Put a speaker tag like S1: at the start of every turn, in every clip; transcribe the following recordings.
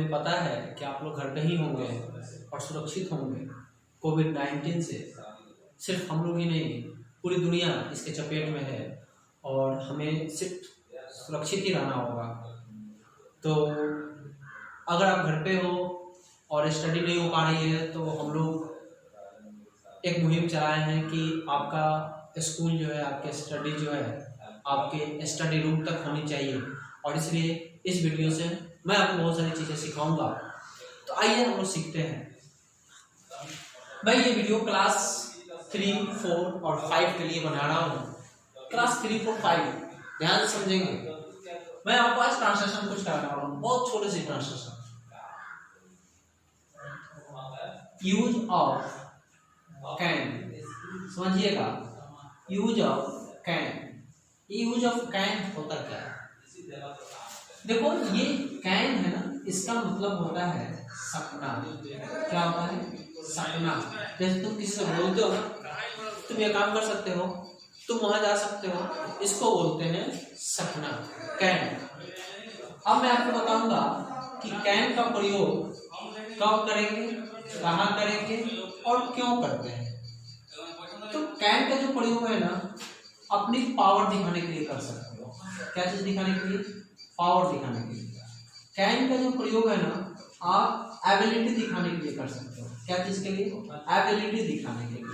S1: हमें पता है कि आप लोग घर पे ही होंगे और सुरक्षित होंगे कोविड-19 से। सिर्फ हम लोग ही नहीं, पूरी दुनिया इसके चपेट में है और हमें सिर्फ सुरक्षित ही रहना होगा। तो अगर आप घर पे हो और स्टडी नहीं हो पा रही है तो हम लोग एक मुहिम चलाए हैं कि आपका स्कूल जो है, आपके स्टडी जो है आपके स्टडी रूम तक होनी चाहिए। और इसलिए इस वीडियो से मैं आपको बहुत सारी चीज़ें सिखाऊंगा। तो आइए हम लोग सीखते हैं। मैं ये वीडियो क्लास 3, 4 और 5 के लिए बना रहा हूँ। क्लास 3, 4, 5 ध्यान से समझेंगे। मैं आपको आज ट्रांसलेशन कुछ कराने वाला हूँ, बहुत छोटे से ट्रांसलेशन। यूज ऑफ कैन, समझिएगा। Use of can, use of can होता क्या है? देखो ये कैन है ना, इसका मतलब होता है सकना। क्या होता है? सकना। जैसे तुम किसी से बोलते हो ना, तुम ये काम कर सकते हो, तुम वहां जा सकते हो, इसको बोलते हैं सकना, कैन। अब मैं आपको बताऊंगा कि कैन का प्रयोग कब करेंगे, कहाँ करेंगे और क्यों करते हैं। तो कैन का जो प्रयोग है ना, अपनी पावर दिखाने के लिए कर सकते हो। क्या चीज दिखाने के लिए? पावर दिखाने के लिए। कैन का जो प्रयोग है ना, आप एबिलिटी दिखाने के लिए कर सकते हो। क्या चीज के लिए? एबिलिटी दिखाने के लिए।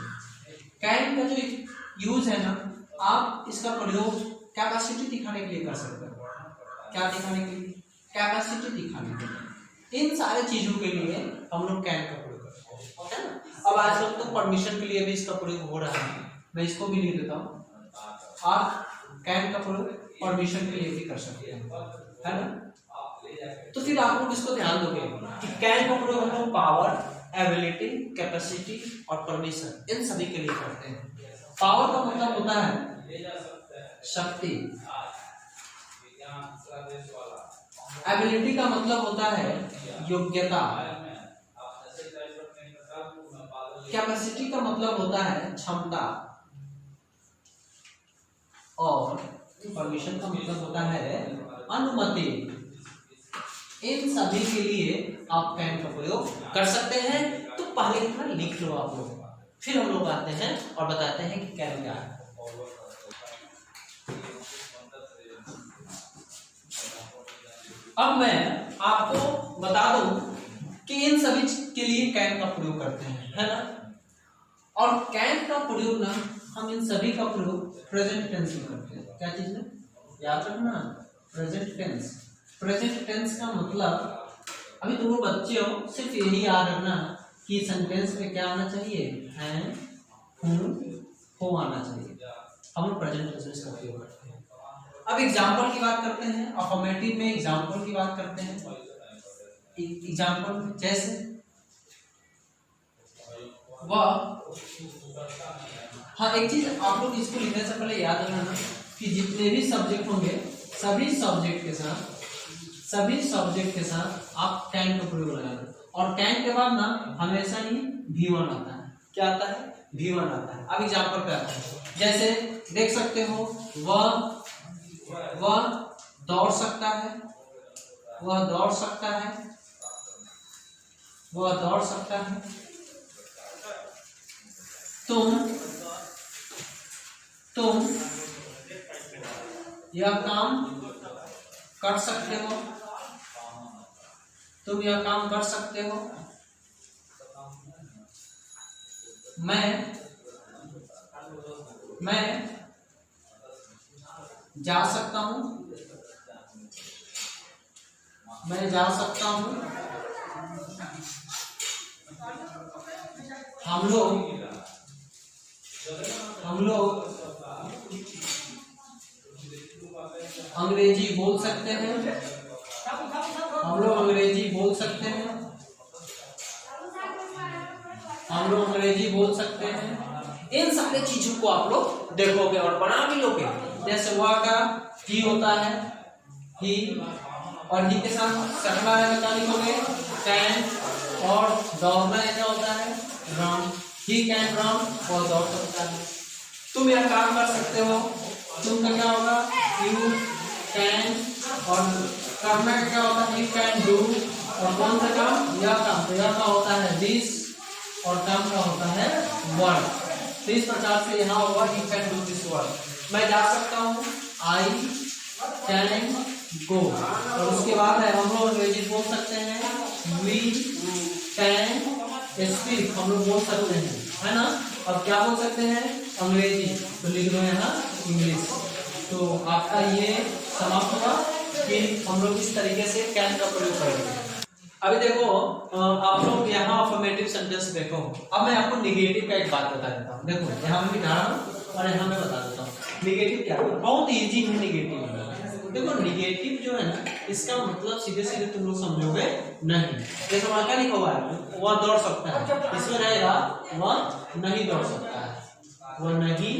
S1: कैन का जो यूज है ना, आप इसका प्रयोग कैपेसिटी दिखाने के लिए कर सकते हो। क्या दिखाने के लिए? कैपेसिटी दिखाने के लिए। इन सारे चीजों के लिए हम लोग कैन का प्रयोग करते हैं, ओके ना। अब आजकल तो परमिशन के लिए भी इसका प्रयोग हो रहा है, मैं इसको भी लिख देता हूँ। आप कैन का प्रयोग परमिशन के लिए भी कर सकते हैं, है ना। तो फिर आप लोग इसको ध्यान दोगे कि कैन का प्रयोग हम लोग पावर, एबिलिटी, कैपेसिटी और परमिशन इन सभी के लिए करते हैं। पावर का मतलब होता है शक्ति, एबिलिटी का मतलब होता है योग्यता, कैपेसिटी का मतलब होता है क्षमता और परमिशन का मतलब होता है अनुमति। इन सभी के लिए आप कैन का प्रयोग कर सकते हैं। तो पहले इतना लिख लो आप लोग, फिर हम लोग आते हैं और बताते हैं कि कैन क्या है। अब मैं आपको बता दूं कि इन सभी के लिए कैन का प्रयोग करते हैं, है ना। और कैन का प्रयोग ना, हम इन सभी का प्रयोग प्रेजेंट टेंस में करते हैं। क्या चीज है? याद रखना, प्रेजेंट टेंस। प्रेजेंट टेंस का मतलब, अभी तुम लोग बच्चे हो, सिर्फ यही याद रखना कि सेंटेंस में क्या आना चाहिए? है, हो आना चाहिए। हम लोग प्रेजेंट टेंस में इसका प्रयोग करते हैं। अब एग्जाम्पल की बात करते हैं, अफर्मेटिव में एग्जाम्पल की बात करते हैं। एग्जाम्पल जैसे वह, हाँ एक चीज आप लोग इसको लिखने से पहले याद रखना कि जितने भी सब्जेक्ट होंगे, सभी सब्जेक्ट के साथ आप कैन का प्रयोग लगाना। और कैन के बाद ना हमेशा ही V1 आता है। क्या आता है? V1 आता है। अब एग्जाम्पल पे आता है, जैसे देख सकते हो, वह दौड़ सकता है, वह दौड़ सकता है, वह दौड़ सकता है। तुम यह काम कर सकते हो, तुम यह काम कर सकते हो। मैं जा सकता हूँ, मैं जा सकता हूँ। हम लोग अंग्रेजी बोल सकते हैं, हम लोग अंग्रेजी बोल सकते हैं, हम लोग अंग्रेजी बोल सकते हैं। इन सारी चीजों को आप लोग देखोगे और बना भी लोगे। जैसे वह का ही होता है, ही, और ही के साथ सकना है, बता लिखोगे कैन, और दौड़ना क्या होता है? रन। ही कैन रन, और दौड़ सकता है। तुम यह काम कर सकते हो, तुम का क्या होगा? यू कैन, और करना क्या होता है? यू कैन डू, और कौन सा काम, यह काम। तो यह का होता है दिस और काम का होता है वर्क। तो इस प्रकार से यहाँ होगा you can do this work. मैं जा सकता हूँ, आई कैन गो। और उसके बाद है हम लोग अंग्रेजी बोल सकते हैं, वी कैन स्पीक, हम लोग बोल सकते हैं, है ना। अब क्या बोल सकते हैं, अंग्रेजी, तो लिख लो यहाँ इंग्लिश। तो आपका ये समाप्त हुआ। फिर हम लोग इस तरीके से कैन का प्रयोग करेंगे। अभी देखो आप लोग यहाँ अफर्मेटिव सेंटेंस देखो। अब मैं आपको निगेटिव का एक बात बता देता हूँ। देखो यहाँ मैं दिखा रहा हूँ और यहाँ मैं बता देता हूँ निगेटिव क्या है। बहुत इजी है निगेटिव। देखो निगेटिव जो है ना, इसका मतलब सीधे सीधे तुम लोग समझोगे नहीं। देखो वहाँ क्या लिखा हुआ है, वह दौड़ सकता है, इसमें रहेगा वह नहीं दौड़ सकता है, वह नहीं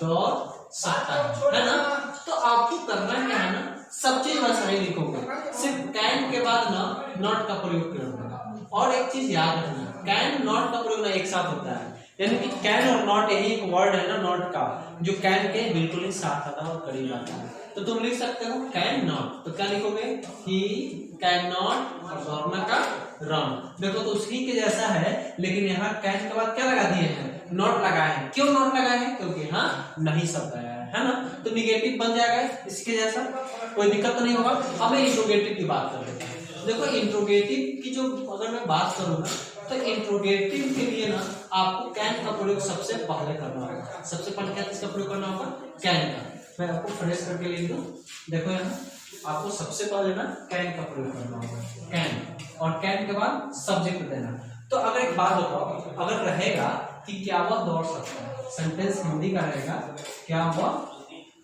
S1: दौड़ सकता है ना। तो आपको करना क्या है ना, सब चीज वैसा ही लिखोगे, सिर्फ कैन के बाद ना नॉट का प्रयोग करोगे। और एक चीज याद रखना, कैन नॉट का प्रयोग ना एक साथ होता है, यानी कि कैन और नॉट यही एक वर्ड है ना नॉट का, जो कैन के बिल्कुल ही साथ आता है और करीब आता है। तो तुम लिख सकते हो कैन नॉट, तो क्या लिखोगे, ही कैन नॉट और दौड़ना का रन। देखो तो उसी के जैसा है, लेकिन यहाँ कैन के बाद क्या लगा दिए हैं, नॉट लगाए हैं। क्यों नॉट लगाए हैं, क्योंकि यहाँ नहीं शब्द आया है ना। तो निगेटिव बन जाएगा इसके जैसा, कोई दिक्कत नहीं होगा। अब मैं इंट्रोगेटिव की बात कर लेता हूँ। देखो इंट्रोगेटिव की जो अगर मैं बात करूँ तो इंट्रोगेटिव के लिए ना आपको कैन का प्रयोग सबसे पहले करना होगा। सबसे पहले क्या इसका प्रयोग करना होगा, कैन का। मैं आपको फ्रेश करके लिख दूं, देखो यहाँ आपको सबसे पहले ना कैन का प्रयोग करना होगा, कैन, और कैन के बाद सब्जेक्ट देना। तो अगर एक बात बताओ, अगर रहेगा कि क्या वह दौड़ सकता है, सेंटेंस हिंदी का रहेगा, क्या वह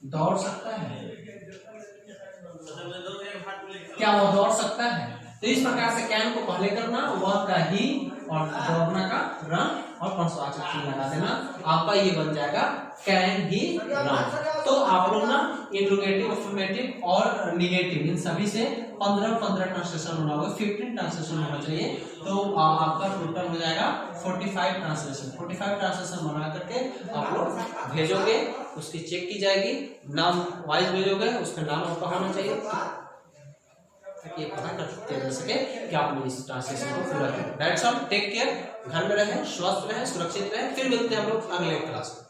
S1: दौड़ सकता है, क्या वह दौड़ सकता है। तो इस प्रकार से कैन को पहले करना, वह का ही और दौड़ना का रन और परसवाचक चिन्ह लगा देना, आपका ये बन जाएगा कैन ही रन। तो आप लोग ना इंट्रोगेटिव, अफर्मेटिव और निगेटिव इन सभी से 15-15 ट्रांसलेशन होना होगा, 15 ट्रांसलेशन होना चाहिए। तो आपका टोटल हो जाएगा 45 ट्रांसलेशन। 45 ट्रांसलेशन बना करके आप लोग भेजोगे, उसकी चेक की जाएगी, नाम वाइज भेजोगे, उसका नाम आपका होना चाहिए ताकि ये पता कर सके कि आपने इस ट्रांसलेशन को पूरा किया। दैट्स ऑल, टेक केयर, घर में रहें, स्वस्थ रहें, सुरक्षित रहें। फिर मिलते हैं हम लोग अगले क्लास में।